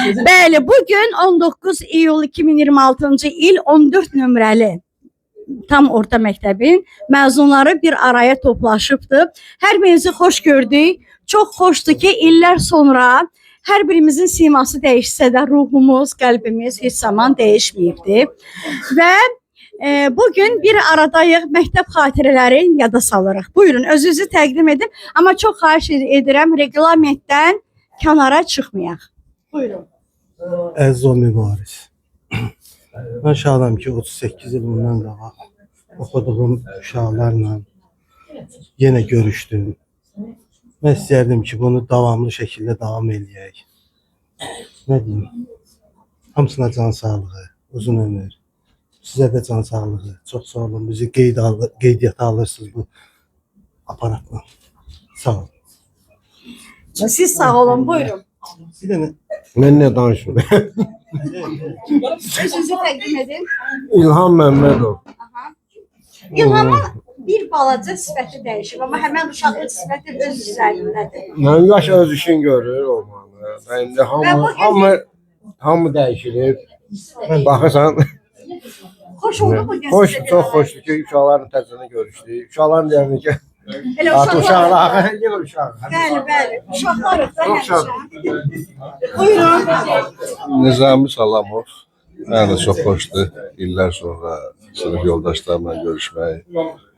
Bəli, bugün 19 iyul 2026-cı il 14 nömrəli tam orta məktəbin məzunları bir araya toplaşıbdı. Hər birinizi xoş gördük. Çox xoşdur ki, illər sonra hər birimizin siması dəyişsə də ruhumuz, qəlbimiz heç zaman dəyişməyibdi. Və bugün bir aradayıq, məktəb xatirələri yada salırıq. Buyurun, özünüzü təqdim edin. Amma çox xahiş edirəm, reglamentdən kənara çıxmayaq. Buyurun. Əziz o mübariz. Mən şadam ki, 38 il bundan qabaq oxuduğum uşaqlarla yenə görüşdüm. Mən istərdim ki, bunu davamlı şəkildə davam eləyək. Nə deyim? Hamısına can sağlığı, uzun ömür. Sizə də can sağlığı. Çox sağ olun. Bizi qeydiyyata alırsınız bu aparatla. Sağ olun. Siz sağ olun, buyurun. Bir dənə Mən nə danışmıram? Özünüzü təqdim edin. İlham Məmmədov. İlhamın bir balaca sifəti dəyişib, amma həmən uşağın sifəti öz üzərindədir. Mən yaş öz işin görür olmalı. İndi hamı dəyişilib. Baxırsan. Xoş oldu bugün Xoş, sizə bir çox araya. xoşdur ki, uşaqların təzəni görüşdük. Uşaqların deyəndə ki, Elə artıq uşaqlar. uşaqlar, yenə uşaq. Bəli. Uşaqlarıq da Çox şad. həmişə. Buyurun. Nizami Salamov. Mənə də çox xoşdur. İllər sonra sınıf yoldaşlarımla görüşmək,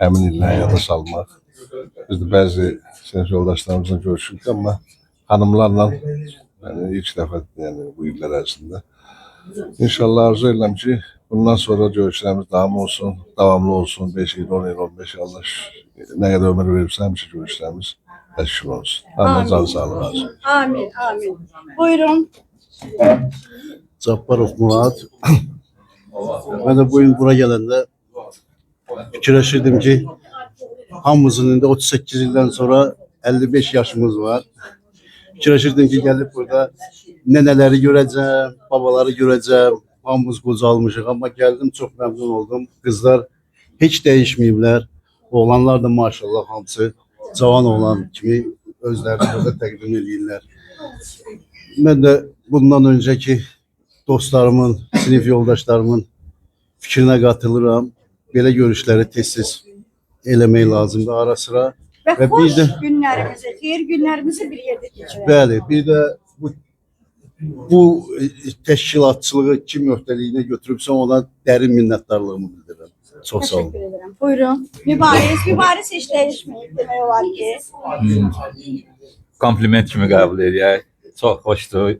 həmin illəri yada salmaq. Biz də bəzi sınıf yoldaşlarımızla görüşürük, amma xanımlarla ilk dəfə bu illər ərzində. İnşallah arzu edirəm ki, bundan sonra görüşlərimiz davamlı olsun, 5 il, 10 il, 15 il, Allah nə qədər ömür verirsə, həmişə görüşlərimiz təşkil olsun. Amin, can sağlığı olsun. Amin. Buyurun. Cabbarov Murad. Ben de bu yıl buraya gelende fikirleşirdim ki hamımızın indi 38 yıldan sonra 55 yaşımız var. Fikirleşirdim ki gelip burada neneleri göreceğim, babaları göreceğim. Hamımız qocalmışıq, ama geldim çok memnun oldum. Kızlar hiç değişmeyiblər. Oğlanlar da maşallah hamısı cavan olan kimi özlərini burada təqdim edirlər. Ben de bundan önceki dostlarımın, sinif yoldaşlarımın fikrine katılıram. Belə görüşləri tez-tez eləmək lazımdır ara sıra. Və Və xoş bir də- günlərimizi, xeyir günlərimizi bir yerdə keçirək. Bəli, bir de bu təşkilatçılığı kim öhdəliyinə götürübsə ona dərin minnətdarlığımı bildirirəm. Çox sağ olun. Təşəkkür edirəm. Buyurun. Mübariz heç dəyişməyib demək olar ki. Kompliment kimi qəbul edək. Çox xoşdur.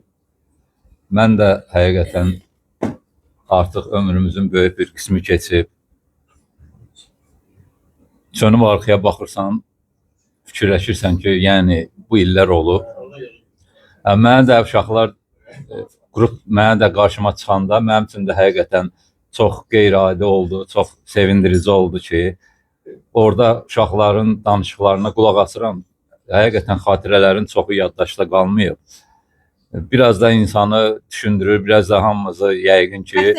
Mən də həqiqətən artıq ömrümüzün böyük bir qismi keçib. Çönüb arxaya baxırsan, fikirləşirsən ki, yəni bu illər olub. Mənə də uşaqlar qrup mənə də qarşıma çıxanda mənim üçün də həqiqətən çox qeyri-adi oldu, çox sevindirici oldu ki, orada uşaqların danışıqlarına qulaq asıram. Həqiqətən xatirələrin çoxu yaddaşda qalmayıb. Biraz da insanı düşündürür, biraz da hamımızı yəqin ki,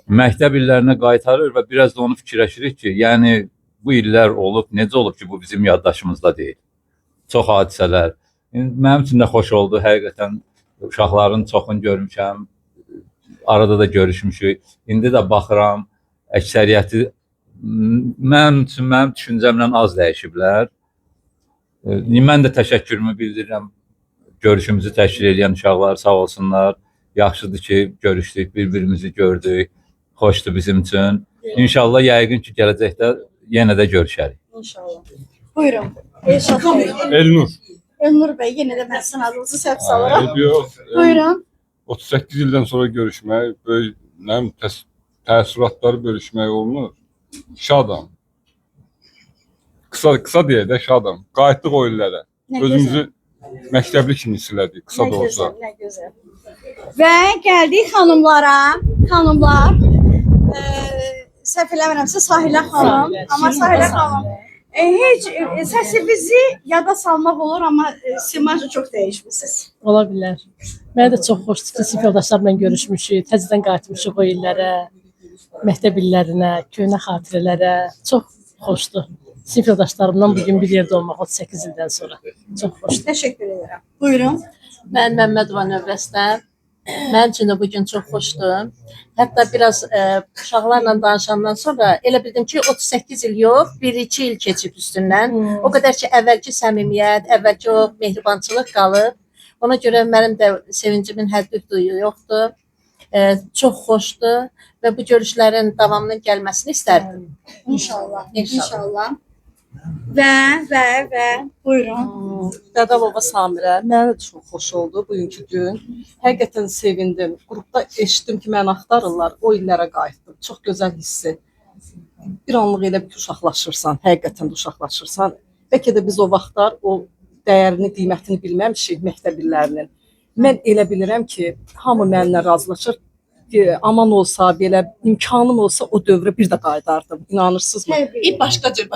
məktəb illərinə qaytarır və biraz da onu fikirləşirik ki, yəni bu illər olub, necə olub ki, bu bizim yaddaşımızda deyil. Çox hadisələr. Mənim üçün də xoş oldu, həqiqətən uşaqların çoxunu görmüşəm, arada da görüşmüşük. İndi də baxıram, əksəriyyəti mənim düşüncəmlə az dəyişiblər. Mən də təşəkkürümü bildirirəm. Görüşümüzü təşkil edən uşaqlar sağ olsunlar. Yaxşıdır ki, görüşdük, bir-birimizi gördük. Xoşdur bizim üçün. İnşallah yəqin ki, gələcəkdə yenə də görüşərik. İnşallah. Buyurun. Elşad Bey. Elnur. Elnur Bey, yenə də mən sizin adınızı səhv salıram. Yox. Buyurun. 38 ildən sonra görüşmək, böyle təəssüratları bölüşmək olmur. Şadam. Qısa deyə də şadam. Qayıtdıq o illərə. Nə Özümüzü məktəbli kimi hissələdik, qısa Nə da olsa. gözəl, nə gözəl. Və gəldik xanımlara. Xanımlar, səhv eləmirəmsə Sahilə xanım. Amma Sahilə xanım, heç səsinizi yada salmaq olur, amma simajı çox dəyişmişsiniz. Ola bilər. Mənə də çox xoşdur ki, sinif yoldaşlarımla görüşmüşük, təzədən qayıtmışıq o illərə, məktəb illərinə, köhnə xatirələrə. Çox xoşdur. Sinif yoldaşlarımla bugün bir yerdə olmaq 38 ildən sonra. Çox xoşdur. Təşəkkür edirəm. Buyurun. Mən Məmmədova Növrəstəm. Mənim üçün də bu gün çox xoşdur. Hətta biraz uşaqlarla danışandan sonra elə bildim ki, 38 il yox, 1-2 il keçib üstündən. O qədər ki, əvvəlki səmimiyyət, əvvəlki o mehribançılıq qalıb. Ona görə mənim də sevincimin həddi yoxdur. Çox xoşdur və bu görüşlərin davamının gəlməsini istərdim. İnşallah. İnşallah. Və buyurun. Dədə baba Samirə, mənə də çox xoş oldu bugünkü gün. Həqiqətən sevindim. Qrupda eşitdim ki, məni axtarırlar. O illərə qayıtdım. Çox gözəl hissi. Bir anlıq elə bir uşaqlaşırsan, həqiqətən də uşaqlaşırsan. Bəlkə də biz o vaxtlar o dəyərini, qiymətini bilməmişik məktəb illərinin. Mən elə bilirəm ki, hamı mənimlə razılaşır ki, aman olsa, belə imkanım olsa o dövrə bir də qayıdardım. İnanırsınızmı? Başqa cür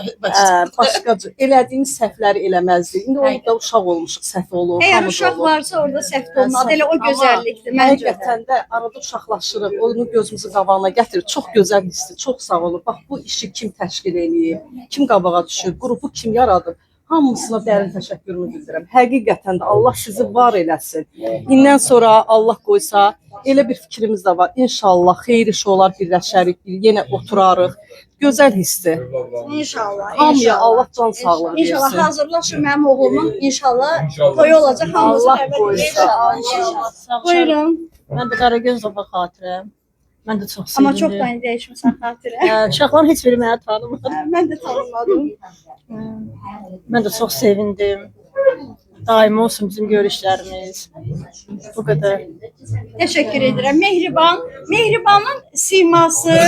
Başqa cür elədiyimiz səhvləri eləməzdik. İndi orada da uşaq olmuşuq, səhv olur. Əgər hamı da uşaq olur. varsa orada səhv olmadı. Elə o Amma gözəllikdir məncə. Həqiqətən də arada uşaqlaşırıq, onu gözümüzün qabağına gətirir. Çox gözəl hissdir, çox sağ olun. Bax bu işi kim təşkil eləyib, kim qabağa düşüb, qrupu kim yaradıb, hamısına dərin təşəkkürümü bildirirəm. Həqiqətən də Allah sizi var eləsin. İndən sonra Allah qoysa, elə bir fikrimiz də var. İnşallah xeyir iş olar, birləşərik, yenə oturarıq. Gözəl hissdir. İnşallah. Hamıya Allah can sağlığı İnşallah versin. hazırlaşın mənim oğlumun. İnşallah toyu olacaq. Hamımızı Allah dəvət qoysa. edir. Buyurun. Mən də Qaragöz baba xatirəm. Mən də çox Amma sevindim. çox da dəyişməsən xatirə. Uşaqların heç biri məni tanımır. Mən də tanımadım. Mən də çox sevindim. Daim olsun bizim görüşlərimiz. Bu qədər. Təşəkkür edirəm. Mehribanın siması,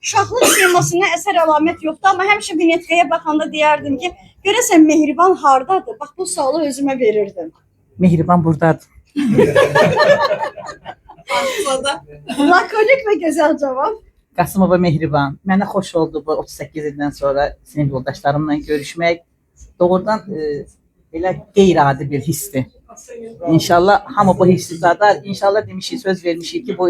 uşaqlıq simasına əsər əlamət yoxdur, amma həmişə Binetkaya baxanda deyərdim ki, görəsən Mehriban hardadır? Bax bu sualı özümə verirdim. Mehriban buradadır. Lakonik və gözəl cavab. Qasımova Mehriban. Mənə xoş oldu bu 38 ildən sonra sinif yoldaşlarımla görüşmək. Doğrudan belə qeyri-adi bir hissdir. İnşallah hamı bu hissi dadar. İnşallah demişik, söz vermişik ki bu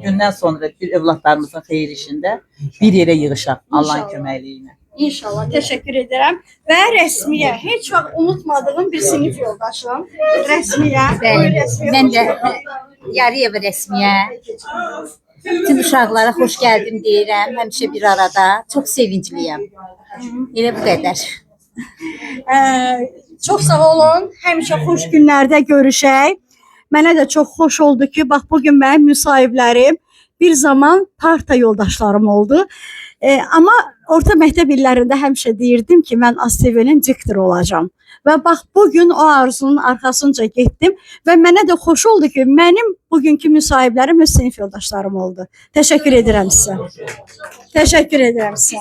gündən sonra bir övladlarımızın xeyir işində bir yerə yığışaq Allahın köməkliyi ilə. İnşallah, təşəkkür edirəm. Və rəsmiyə, heç vaxt unutmadığım bir sinif yoldaşım. Rəsmiyə. Mən də Yarıyeva Rəsmiyə. Bütün uşaqlara xoş gəldim deyirəm, həmişə bir arada. Çox sevincliyəm. Elə bu qədər. Çox sağ olun. Həmişə xoş günlərdə görüşək. Mənə də çox xoş oldu ki, bax bugün mənim müsahiblərim bir zaman parta yoldaşlarım oldu. Amma orta məktəb illərində həmişə deyirdim ki, mən ASTV-nin diktoru olacağam. Və bax bugün o arzunun arxasınca getdim və mənə də xoş oldu ki, mənim bugünkü müsahiblərim öz sinif yoldaşlarım oldu. Təşəkkür edirəm sizə. Təşəkkür edirəm sizə.